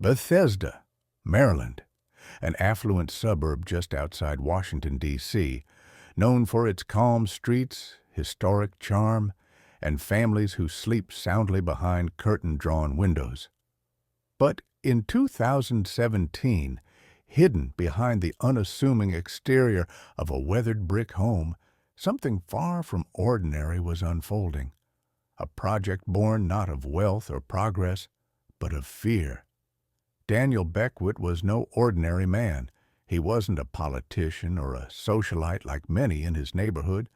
Bethesda, Maryland, an affluent suburb just outside Washington, D.C., known for its calm streets, historic charm, and families who sleep soundly behind curtain-drawn windows. But in 2017, hidden behind the unassuming exterior of a weathered brick home, something far from ordinary was unfolding. A project born not of wealth or progress, but of fear. Daniel Beckwith was no ordinary man. He wasn't a politician or a socialite like many in his neighborhood.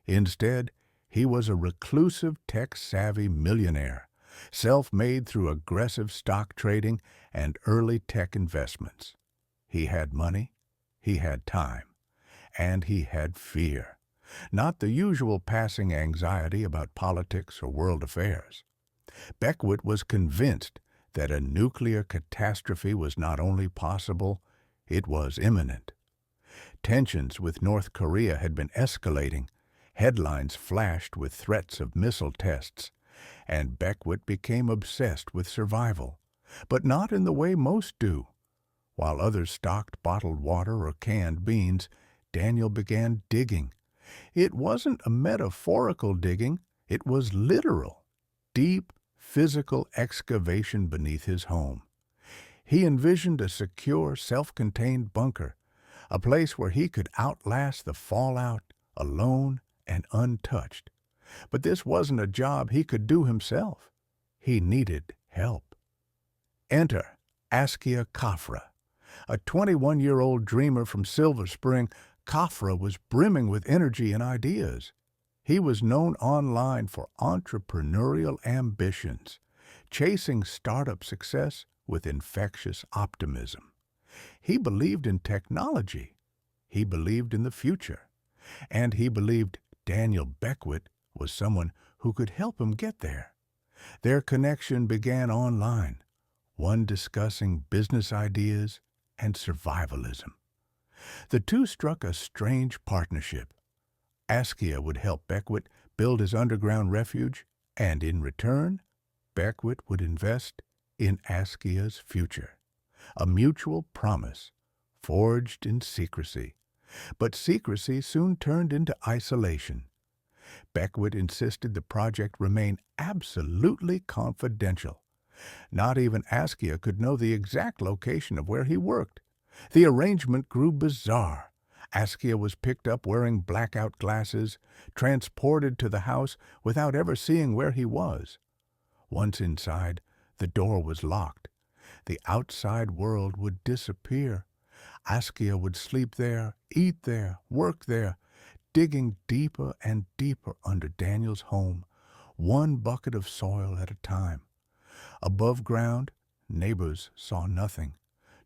Instead, he was a reclusive, tech-savvy millionaire, self-made through aggressive stock trading and early tech investments. He had money, he had time, and he had fear. Not the usual passing anxiety about politics or world affairs. Beckwith was convinced that a nuclear catastrophe was not only possible, it was imminent. Tensions with North Korea had been escalating. Headlines flashed with threats of missile tests, and Beckwith became obsessed with survival, but not in the way most do. While others stocked bottled water or canned beans, Daniel began digging. It wasn't a metaphorical digging, it was literal, deep, physical excavation beneath his home. He envisioned a secure, self-contained bunker, a place where he could outlast the fallout, alone and untouched. But this wasn't a job he could do himself. He needed help. Enter Askia Kafra. A 21-year-old dreamer from Silver Spring, Kafra was brimming with energy and ideas. He was known online for entrepreneurial ambitions, chasing startup success with infectious optimism. He believed in technology, he believed in the future, and he believed Daniel Beckwith was someone who could help him get there. Their connection began online, one discussing business ideas and survivalism. The two struck a strange partnership. Askia would help Beckwith build his underground refuge, and in return, Beckwith would invest in Askia's future. A mutual promise, forged in secrecy. But secrecy soon turned into isolation. Beckwith insisted the project remain absolutely confidential. Not even Askia could know the exact location of where he worked. The arrangement grew bizarre. Askia was picked up wearing blackout glasses, transported to the house without ever seeing where he was. Once inside, the door was locked. The outside world would disappear. Askia would sleep there, eat there, work there, digging deeper and deeper under Daniel's home, one bucket of soil at a time. Above ground, neighbors saw nothing,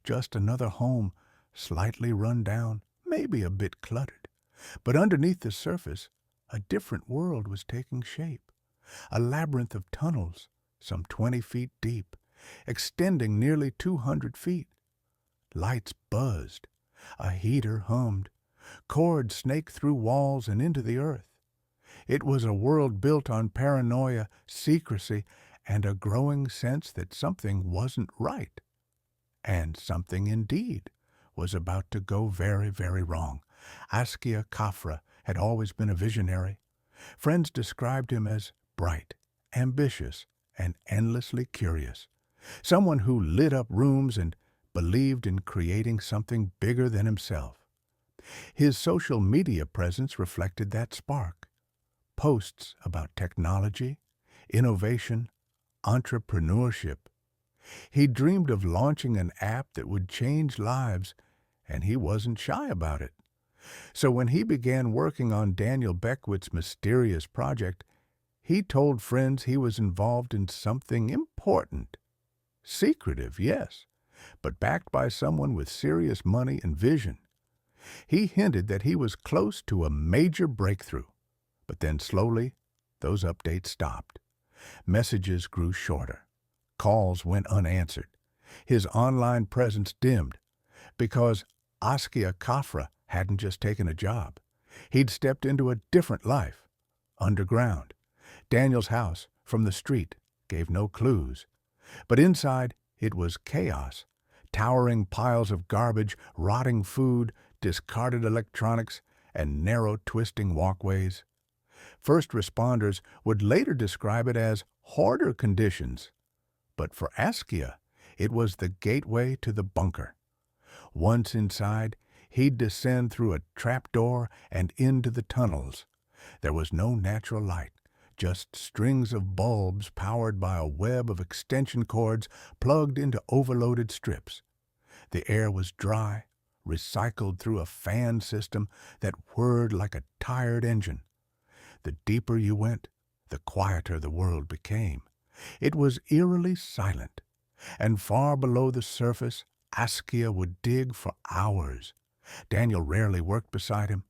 just another home, slightly run down, maybe a bit cluttered. But underneath the surface, a different world was taking shape. A labyrinth of tunnels, some 20 feet deep, extending nearly 200 feet. Lights buzzed. A heater hummed. Cords snaked through walls and into the earth. It was a world built on paranoia, secrecy, and a growing sense that something wasn't right. And something indeed was about to go very, very wrong. Askia Kafra had always been a visionary. Friends described him as bright, ambitious, and endlessly curious. Someone who lit up rooms and believed in creating something bigger than himself. His social media presence reflected that spark. Posts about technology, innovation, entrepreneurship. He dreamed of launching an app that would change lives, and he wasn't shy about it. So when he began working on Daniel Beckwith's mysterious project, he told friends he was involved in something important. Secretive, yes, but backed by someone with serious money and vision. He hinted that he was close to a major breakthrough, but then slowly, those updates stopped. Messages grew shorter. Calls went unanswered. His online presence dimmed, because Askia Kafra hadn't just taken a job. He'd stepped into a different life, underground. Daniel's house, from the street, gave no clues. But inside, It was chaos. Towering piles of garbage, rotting food, discarded electronics, and narrow, twisting walkways. First responders would later describe it as hoarder conditions. But for Askia, it was the gateway to the bunker. Once inside, he'd descend through a trapdoor and into the tunnels. There was no natural light, just strings of bulbs powered by a web of extension cords plugged into overloaded strips. The air was dry, recycled through a fan system that whirred like a tired engine. The deeper you went, the quieter the world became. It was eerily silent, and far below the surface, Askia would dig for hours. Daniel rarely worked beside him.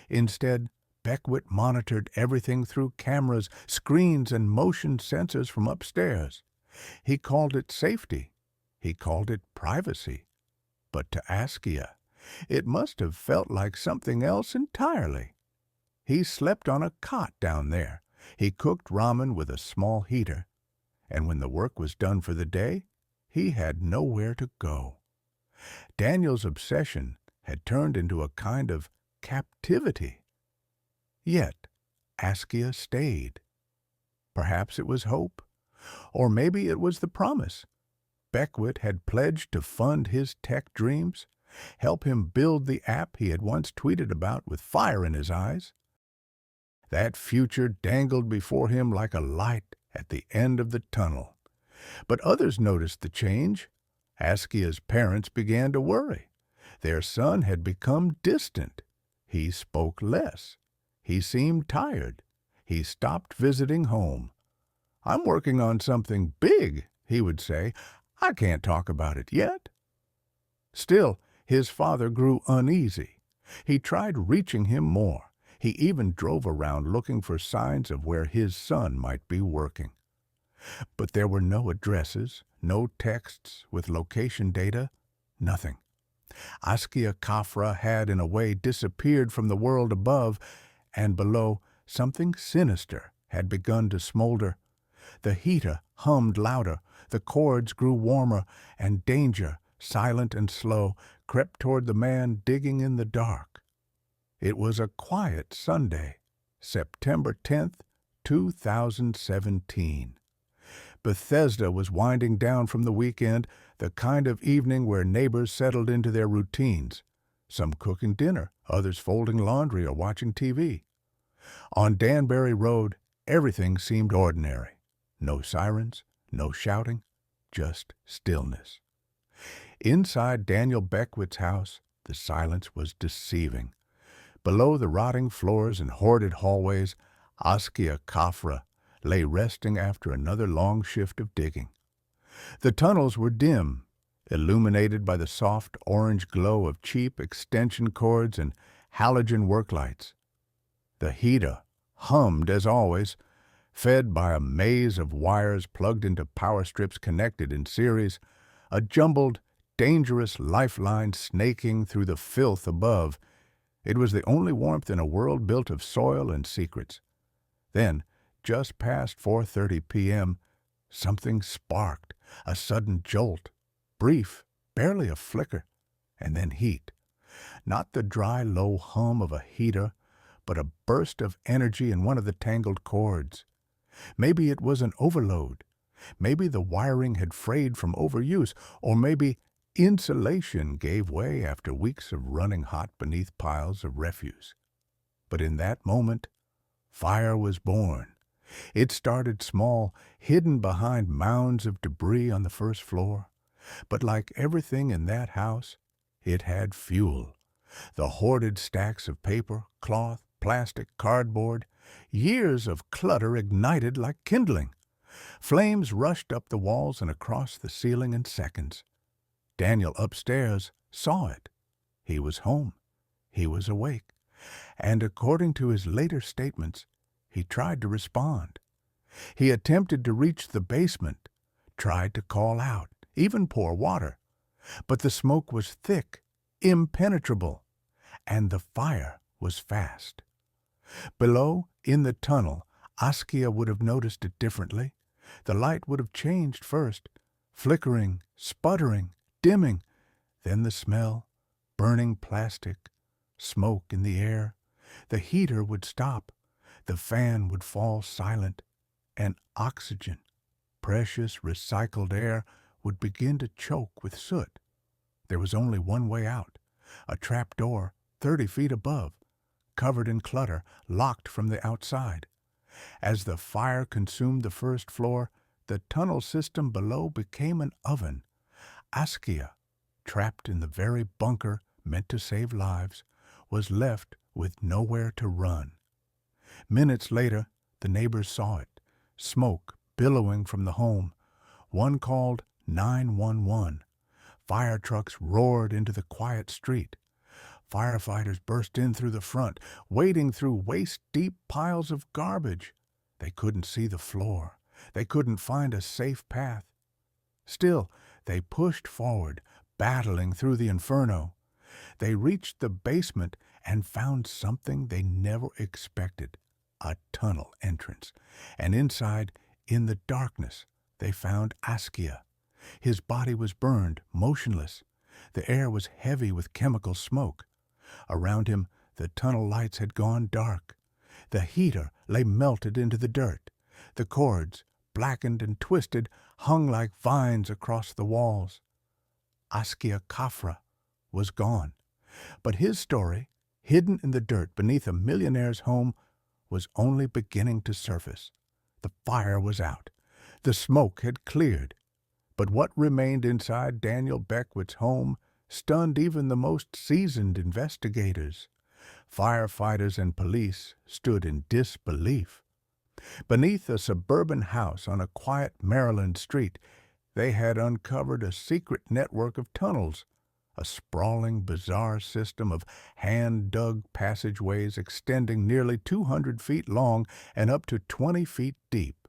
Instead, Beckwith monitored everything through cameras, screens, and motion sensors from upstairs. He called it safety. He called it privacy. But to Askia, it must have felt like something else entirely. He slept on a cot down there. He cooked ramen with a small heater. And when the work was done for the day, he had nowhere to go. Daniel's obsession had turned into a kind of captivity. Yet, Askia stayed. Perhaps it was hope, or maybe it was the promise. Beckwith had pledged to fund his tech dreams, help him build the app he had once tweeted about with fire in his eyes. That future dangled before him like a light at the end of the tunnel. But others noticed the change. Askia's parents began to worry. Their son had become distant. He spoke less. He seemed tired. He stopped visiting home. "I'm working on something big," he would say. "I can't talk about it yet." Still, his father grew uneasy. He tried reaching him more. He even drove around looking for signs of where his son might be working. But there were no addresses, no texts with location data, nothing. Askia Khafra had, in a way, disappeared from the world above, and below, something sinister had begun to smolder. The heater hummed louder, the cords grew warmer, and danger, silent and slow, crept toward the man digging in the dark. It was a quiet Sunday, September 10th, 2017. Bethesda was winding down from the weekend, the kind of evening where neighbors settled into their routines, some cooking dinner, others folding laundry or watching TV. On Danbury Road, everything seemed ordinary. No sirens, no shouting, just stillness. Inside Daniel Beckwith's house, the silence was deceiving. Below the rotting floors and hoarded hallways, Askia Khafra lay resting after another long shift of digging. The tunnels were dim, illuminated by the soft orange glow of cheap extension cords and halogen work lights. The heater hummed as always, fed by a maze of wires plugged into power strips connected in series, a jumbled, dangerous lifeline snaking through the filth above. It was the only warmth in a world built of soil and secrets. Then, just past 4:30 p.m., something sparked, a sudden jolt, brief, barely a flicker, and then heat. Not the dry, low hum of a heater, but a burst of energy in one of the tangled cords. Maybe it was an overload. Maybe the wiring had frayed from overuse, or maybe insulation gave way after weeks of running hot beneath piles of refuse. But in that moment, fire was born. It started small, hidden behind mounds of debris on the first floor. But like everything in that house, it had fuel. The hoarded stacks of paper, cloth, plastic, cardboard, years of clutter ignited like kindling. Flames rushed up the walls and across the ceiling in seconds. Daniel upstairs saw it. He was home. He was awake. And according to his later statements, he tried to respond. He attempted to reach the basement, tried to call out, even pour water. But the smoke was thick, impenetrable, and the fire was fast. Below, in the tunnel, Askia would have noticed it differently. The light would have changed first, flickering, sputtering, dimming, then the smell, burning plastic, smoke in the air. The heater would stop, the fan would fall silent, and oxygen, precious recycled air, would begin to choke with soot. There was only one way out, a trap door 30 feet above, covered in clutter, locked from the outside. As the fire consumed the first floor, the tunnel system below became an oven. Askia, trapped in the very bunker meant to save lives, was left with nowhere to run. Minutes later, the neighbors saw it, smoke billowing from the home. One called 911. Fire trucks roared into the quiet street. Firefighters burst in through the front, wading through waist-deep piles of garbage. They couldn't see the floor. They couldn't find a safe path. Still, they pushed forward, battling through the inferno. They reached the basement and found something they never expected, a tunnel entrance. And inside, in the darkness, they found Askia. His body was burned, motionless. The air was heavy with chemical smoke. Around him, the tunnel lights had gone dark. The heater lay melted into the dirt. The cords, blackened and twisted, hung like vines across the walls. Askia Kafra was gone. But his story, hidden in the dirt beneath a millionaire's home, was only beginning to surface. The fire was out. The smoke had cleared. But what remained inside Daniel Beckwith's home stunned even the most seasoned investigators. Firefighters and police stood in disbelief. Beneath a suburban house on a quiet Maryland street, they had uncovered a secret network of tunnels, a sprawling, bizarre system of hand-dug passageways extending nearly 200 feet long and up to 20 feet deep.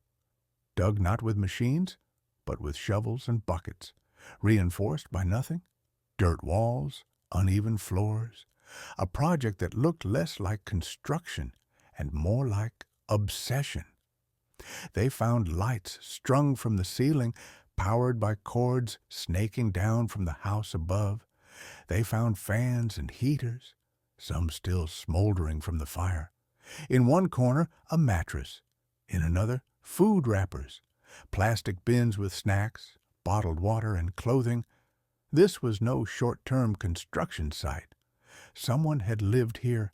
Dug not with machines, but with shovels and buckets, reinforced by nothing, dirt walls, uneven floors, a project that looked less like construction and more like obsession. They found lights strung from the ceiling, powered by cords snaking down from the house above. They found fans and heaters, some still smoldering from the fire. In one corner, a mattress. In another, food wrappers, plastic bins with snacks, bottled water, and clothing. This was no short-term construction site. Someone had lived here,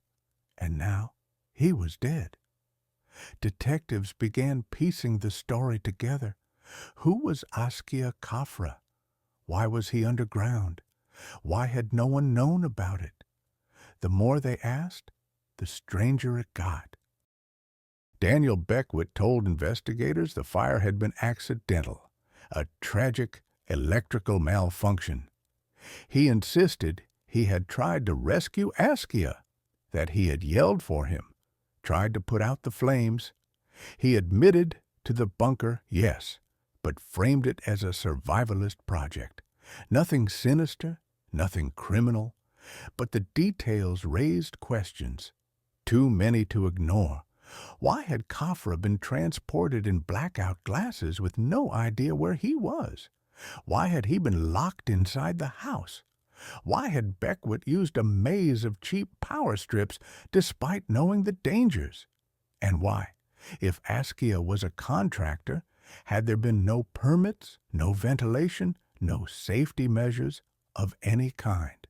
and now he was dead. Detectives began piecing the story together. Who was Askia Kafra? Why was he underground? Why had no one known about it? The more they asked, the stranger it got. Daniel Beckwith told investigators the fire had been accidental, a tragic electrical malfunction. He insisted he had tried to rescue Askia, that he had yelled for him, tried to put out the flames. He admitted to the bunker, yes, but framed it as a survivalist project. Nothing sinister, nothing criminal, but the details raised questions, too many to ignore. Why had Kafra been transported in blackout glasses with no idea where he was? Why had he been locked inside the house? Why had Beckwith used a maze of cheap power strips despite knowing the dangers? And why, if Askia was a contractor, had there been no permits, no ventilation, no safety measures of any kind?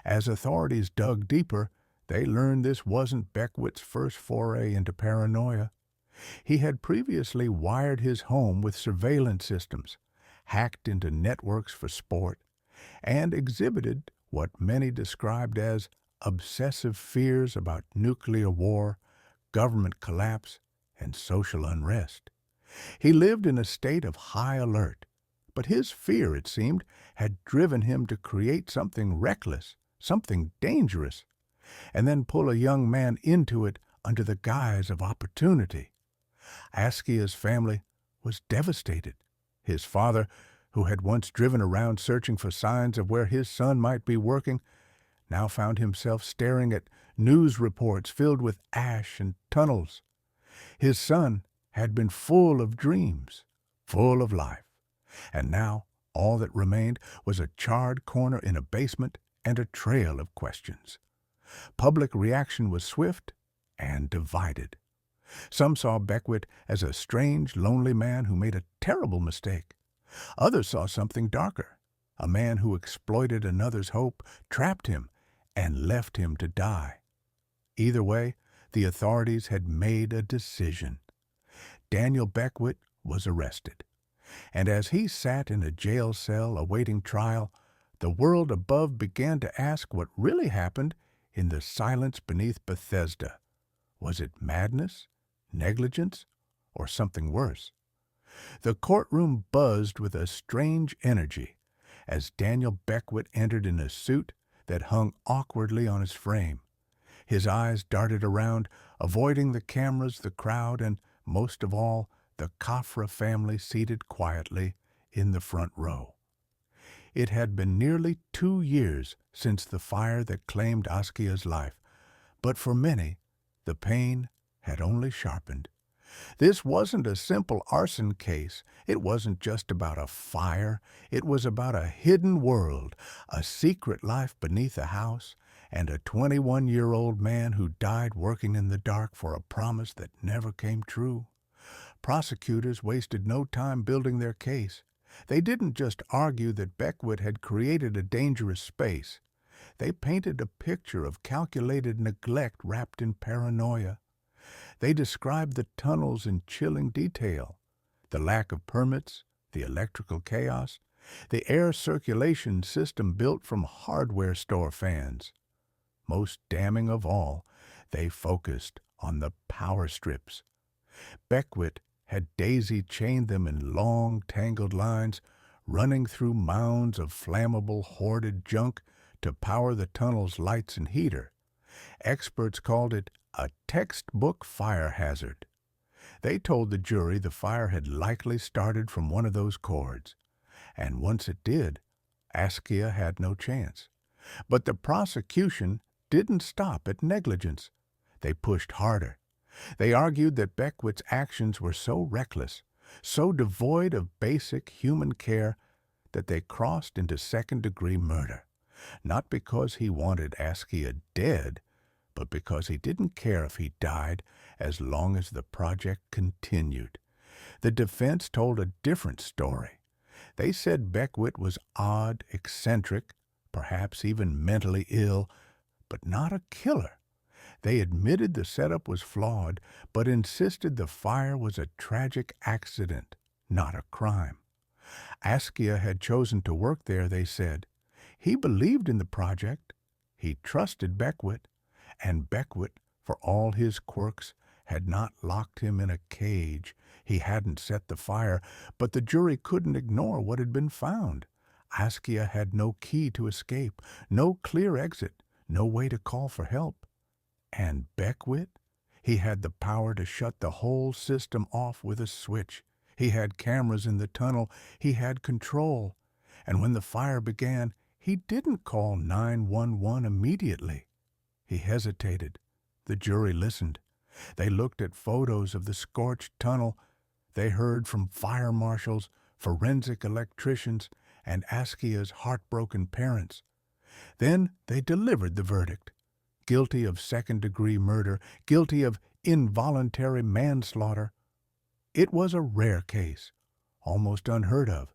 As authorities dug deeper, they learned this wasn't Beckwith's first foray into paranoia. He had previously wired his home with surveillance systems, hacked into networks for sport, and exhibited what many described as obsessive fears about nuclear war, government collapse, and social unrest. He lived in a state of high alert, but his fear, it seemed, had driven him to create something reckless, something dangerous, and then pull a young man into it under the guise of opportunity. Askia's family was devastated. His father, who had once driven around searching for signs of where his son might be working, now found himself staring at news reports filled with ash and tunnels. His son had been full of dreams, full of life, And now all that remained was a charred corner in a basement and a trail of questions. Public reaction was swift and divided. Some saw Beckwith as a strange, lonely man who made a terrible mistake. Others saw something darker, a man who exploited another's hope, trapped him, and left him to die. Either way, the authorities had made a decision. Daniel Beckwith was arrested, and as he sat in a jail cell awaiting trial, the world above began to ask what really happened in the silence beneath Bethesda. Was it madness, negligence, or something worse? The courtroom buzzed with a strange energy as Daniel Beckwith entered in a suit that hung awkwardly on his frame. His eyes darted around, avoiding the cameras, the crowd, and, most of all, the Kafra family seated quietly in the front row. It had been nearly 2 years since the fire that claimed Askia's life, but for many, the pain had only sharpened. This wasn't a simple arson case. It wasn't just about a fire. It was about a hidden world, a secret life beneath a house, and a 21-year-old man who died working in the dark for a promise that never came true. Prosecutors wasted no time building their case. They didn't just argue that Beckwith had created a dangerous space. They painted a picture of calculated neglect wrapped in paranoia. They described the tunnels in chilling detail, the lack of permits, the electrical chaos, the air circulation system built from hardware store fans. Most damning of all, they focused on the power strips. Beckwith had daisy-chained them in long, tangled lines, running through mounds of flammable, hoarded junk to power the tunnel's lights and heater. Experts called it a textbook fire hazard. They told the jury the fire had likely started from one of those cords, and once it did, Askia had no chance. But the prosecution didn't stop at negligence. They pushed harder. They argued that Beckwith's actions were so reckless, so devoid of basic human care, that they crossed into second-degree murder, not because he wanted Askia dead, but because he didn't care if he died as long as the project continued. The defense told a different story. They said Beckwith was odd, eccentric, perhaps even mentally ill, but not a killer. They admitted the setup was flawed, but insisted the fire was a tragic accident, not a crime. Askia had chosen to work there, they said. He believed in the project. He trusted Beckwith, and Beckwith, for all his quirks, had not locked him in a cage. He hadn't set the fire, but the jury couldn't ignore what had been found. Askia had no key to escape, no clear exit, no way to call for help. And Beckwith? He had the power to shut the whole system off with a switch. He had cameras in the tunnel. He had control. And when the fire began, he didn't call 911 immediately. He hesitated. The jury listened. They looked at photos of the scorched tunnel. They heard from fire marshals, forensic electricians, and Askia's heartbroken parents. Then they delivered the verdict. Guilty of second-degree murder, guilty of involuntary manslaughter. It was a rare case, almost unheard of,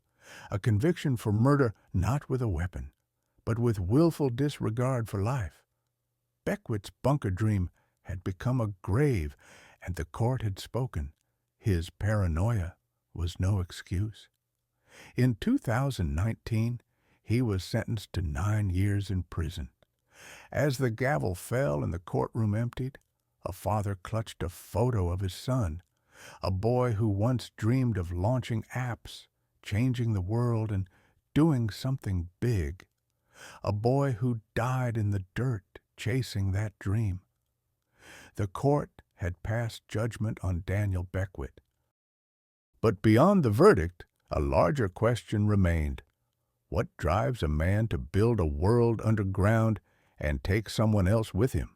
a conviction for murder not with a weapon, but with willful disregard for life. Beckwith's bunker dream had become a grave, and the court had spoken. His paranoia was no excuse. In 2019, he was sentenced to 9 years in prison. As the gavel fell and the courtroom emptied, a father clutched a photo of his son, a boy who once dreamed of launching apps, changing the world, and doing something big. A boy who died in the dirt chasing that dream. The court had passed judgment on Daniel Beckwith. But beyond the verdict, a larger question remained. What drives a man to build a world underground and take someone else with him?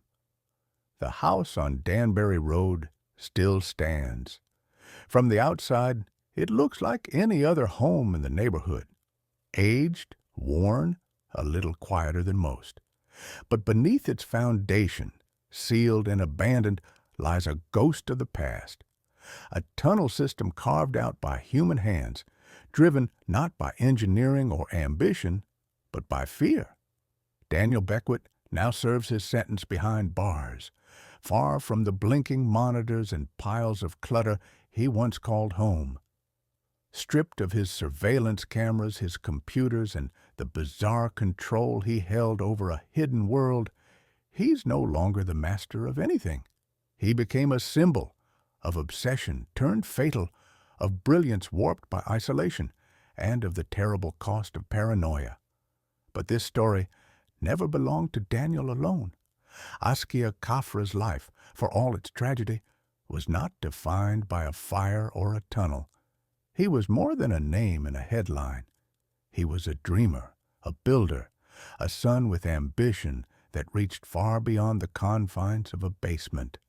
The house on Danbury Road still stands. From the outside, It looks like any other home in the neighborhood, aged, worn, a little quieter than most. But beneath its foundation, sealed and abandoned, lies a ghost of the past, a tunnel system carved out by human hands, driven not by engineering or ambition, but by fear. Daniel Beckwith now serves his sentence behind bars, far from the blinking monitors and piles of clutter he once called home. Stripped of his surveillance cameras, his computers, and the bizarre control he held over a hidden world, he's no longer the master of anything. He became a symbol of obsession turned fatal, of brilliance warped by isolation, and of the terrible cost of paranoia. But this story never belonged to Daniel alone. Askia Kafra's life, for all its tragedy, was not defined by a fire or a tunnel. He was more than a name in a headline. He was a dreamer, a builder, a son with ambition that reached far beyond the confines of a basement.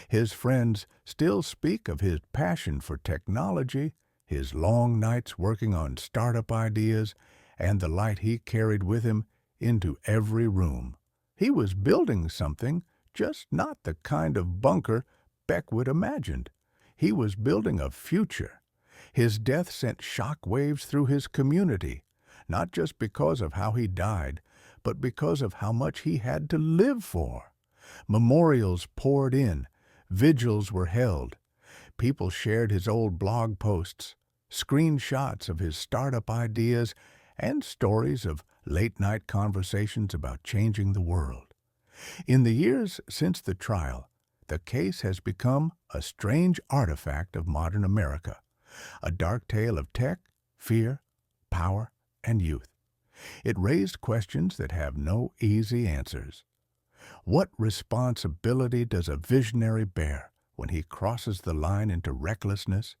His friends still speak of his passion for technology, his long nights working on startup ideas, and the light he carried with him into every room. He was building something, just not the kind of bunker Beckwith imagined. He was building a future. His death sent shock waves through his community, not just because of how he died, but because of how much he had to live for. Memorials poured in, vigils were held. People shared his old blog posts, screenshots of his startup ideas, and stories of late-night conversations about changing the world. In the years since the trial, the case has become a strange artifact of modern America, a dark tale of tech, fear, power, and youth. It raised questions that have no easy answers. What responsibility does a visionary bear when he crosses the line into recklessness?